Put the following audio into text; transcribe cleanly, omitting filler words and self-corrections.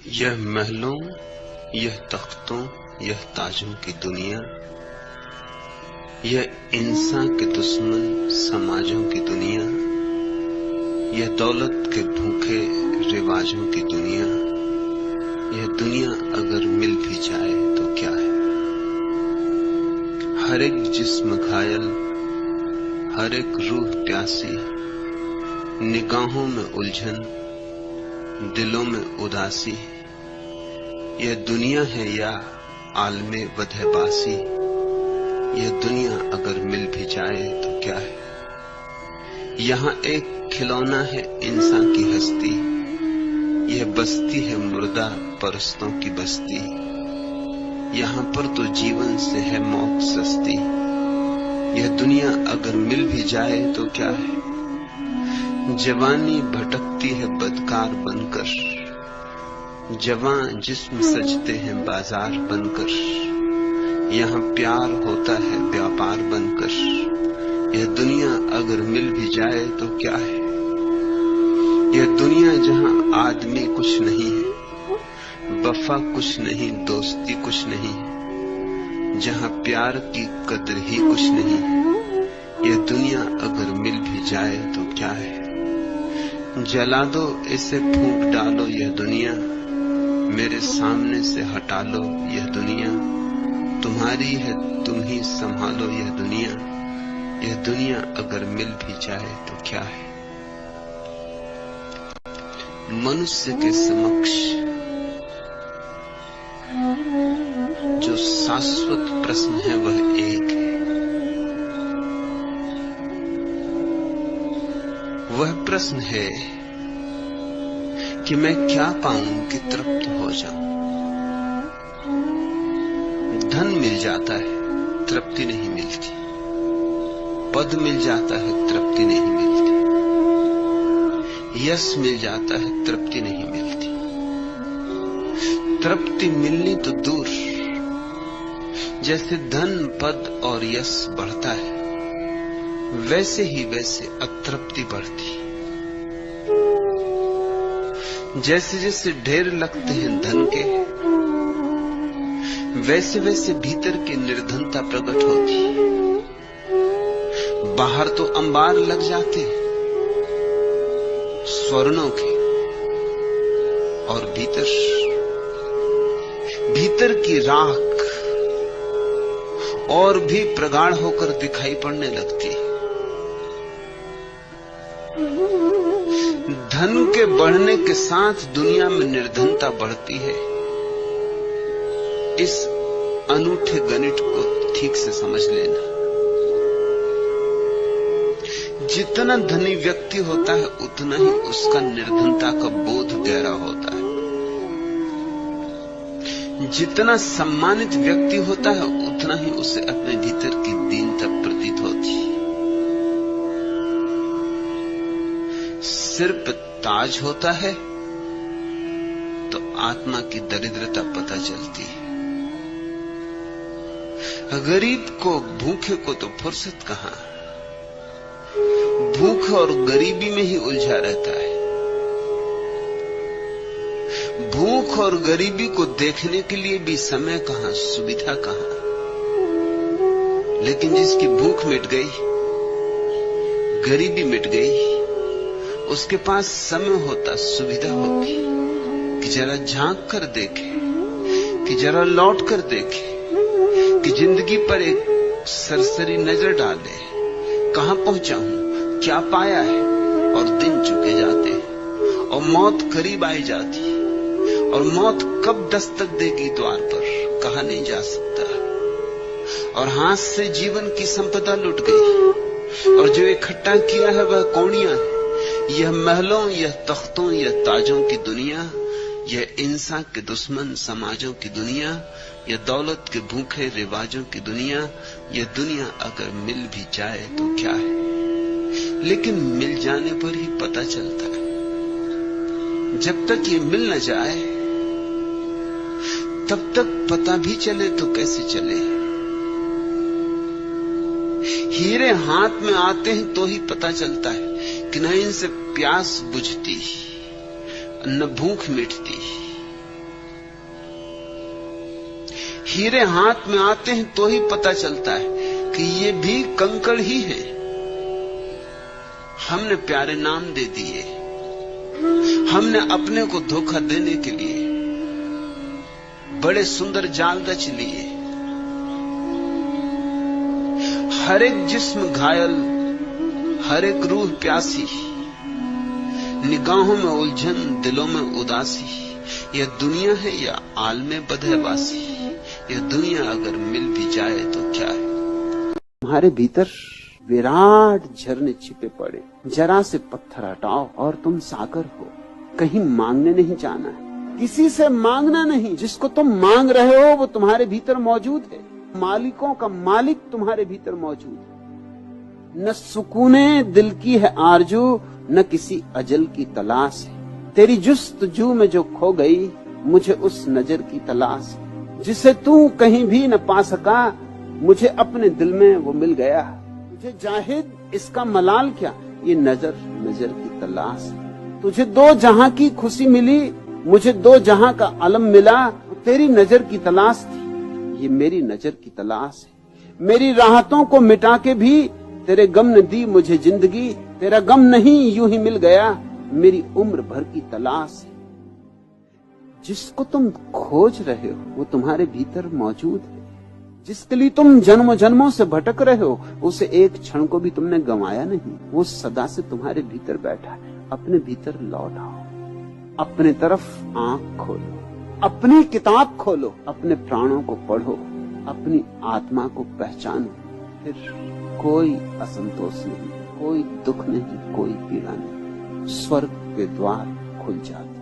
यह महलों, यह तख्तों, यह ताजों की दुनिया, यह इंसान के दुश्मन समाजों की दुनिया, यह दौलत के भूखे रिवाजों की दुनिया, यह दुनिया अगर मिल भी जाए तो क्या है। हर एक जिस्म घायल, हर एक रूह प्यासी, निगाहों में उलझन, दिलों में उदासी, यह दुनिया है या आलमे वधबासी। यह दुनिया अगर मिल भी जाए तो क्या है। यहाँ एक खिलौना है इंसान की हस्ती, यह बस्ती है मुर्दा परस्तों की बस्ती। यहाँ पर तो जीवन से है मौत सस्ती। यह दुनिया अगर मिल भी जाए तो क्या है। जवानी भटकती है बदकार बनकर, जवान जिस्म सजते हैं बाजार बनकर। यहाँ प्यार होता है व्यापार बनकर। यह दुनिया अगर मिल भी जाए तो क्या है। यह दुनिया जहाँ आदमी कुछ नहीं है, वफा कुछ नहीं, दोस्ती कुछ नहीं है, जहाँ प्यार की कदर ही कुछ नहीं है। यह दुनिया अगर मिल भी जाए तो क्या है। जला दो इसे, फूंक डालो यह दुनिया, मेरे सामने से हटा लो यह दुनिया। तुम्हारी है, तुम ही संभालो यह दुनिया। यह दुनिया अगर मिल भी जाए तो क्या है। मनुष्य के समक्ष जो शाश्वत प्रश्न है वह एक है। वह प्रश्न है कि मैं क्या पाऊं कि तृप्त हो जाऊं। धन मिल जाता है, तृप्ति नहीं मिलती। पद मिल जाता है, तृप्ति नहीं मिलती। यश मिल जाता है, तृप्ति नहीं मिलती। तृप्ति मिलनी तो दूर, जैसे धन पद और यश बढ़ता है वैसे ही वैसे अतृप्ति बढ़ती। जैसे जैसे ढेर लगते हैं धन के, वैसे वैसे भीतर की निर्धनता प्रकट होती। बाहर तो अंबार लग जाते स्वर्णों के, और भीतर की राख और भी प्रगाढ़ होकर दिखाई पड़ने लगती। धन के बढ़ने के साथ दुनिया में निर्धनता बढ़ती है। इस अनूठे गणित को ठीक से समझ लेना। जितना धनी व्यक्ति होता है उतना ही उसका निर्धनता का बोध गहरा होता है। जितना सम्मानित व्यक्ति होता है उतना ही उसे अपने भीतर की दीनता प्रतीत होती है। सिर पर ताज होता है तो आत्मा की दरिद्रता पता चलती है। गरीब को, भूखे को तो फुर्सत कहां, भूख और गरीबी में ही उलझा रहता है। भूख और गरीबी को देखने के लिए भी समय कहां, सुविधा कहां। लेकिन जिसकी भूख मिट गई, गरीबी मिट गई, उसके पास समय होता, सुविधा होती कि जरा झांक कर देखे, कि जरा लौट कर देखे, कि जिंदगी पर एक सरसरी नजर डाले। कहां पहुंचा हूं, क्या पाया है। और दिन चुके जाते और मौत करीब आई जाती। और मौत कब दस्तक देगी द्वार पर, कहा नहीं जा सकता। और हाथ से जीवन की संपदा लुट गई, और जो इकट्ठा किया है वह कौड़ियां है। यह महलों, यह तख्तों, यह ताजों की दुनिया, यह इंसान के दुश्मन समाजों की दुनिया, यह दौलत के भूखे रिवाजों की दुनिया। यह दुनिया अगर मिल भी जाए तो क्या है। लेकिन मिल जाने पर ही पता चलता है। जब तक ये मिल न जाए तब तक पता भी चले तो कैसे चले। हीरे हाथ में आते हैं तो ही पता चलता है कि न इनसे प्यास बुझती, न भूख मिटती, हीरे हाथ में आते हैं तो ही पता चलता है कि ये भी कंकड़ ही है। हमने प्यारे नाम दे दिए, हमने अपने को धोखा देने के लिए बड़े सुंदर जाल रच लिए। हर एक जिस्म घायल, हर एक रूह प्यासी, निगाहों में उलझन, दिलों में उदासी। यह दुनिया है या आलमे बदहवासी, यह दुनिया अगर मिल भी जाए तो क्या है। तुम्हारे भीतर विराट झरने छिपे पड़े, जरा से पत्थर हटाओ और तुम सागर हो। कहीं मांगने नहीं जाना है, किसी से मांगना नहीं। जिसको तुम मांग रहे हो वो तुम्हारे भीतर मौजूद है। मालिकों का मालिक तुम्हारे भीतर मौजूद है। न सुकूने दिल की है आरजू, न किसी अजल की तलाश है। तेरी जुस्तजू में जो खो गई, मुझे उस नजर की तलाश है। जिसे तू कहीं भी न पा सका, मुझे अपने दिल में वो मिल गया। तुझे जाहिद इसका मलाल क्या, ये नजर नजर की तलाश है। तुझे दो जहां की खुशी मिली, मुझे दो जहां का अलम मिला। तेरी नजर की तलाश थी, ये मेरी नजर की तलाश है। मेरी राहतों को मिटा के भी तेरे गम ने दी मुझे जिंदगी। तेरा गम नहीं यूं ही मिल गया, मेरी उम्र भर की तलाश है। जिसको तुम खोज रहे हो वो तुम्हारे भीतर मौजूद है। जिसके लिए तुम जन्मों जन्मों से भटक रहे हो, उसे एक क्षण को भी तुमने गंवाया नहीं। वो सदा से तुम्हारे भीतर बैठा है। अपने भीतर लौट आओ, अपने तरफ आंख खोलो, अपनी किताब खोलो, अपने प्राणों को पढ़ो, अपनी आत्मा को पहचानो। फिर कोई असंतोष नहीं, कोई दुख नहीं, कोई पीड़ा नहीं। स्वर्ग के द्वार खुल जाते।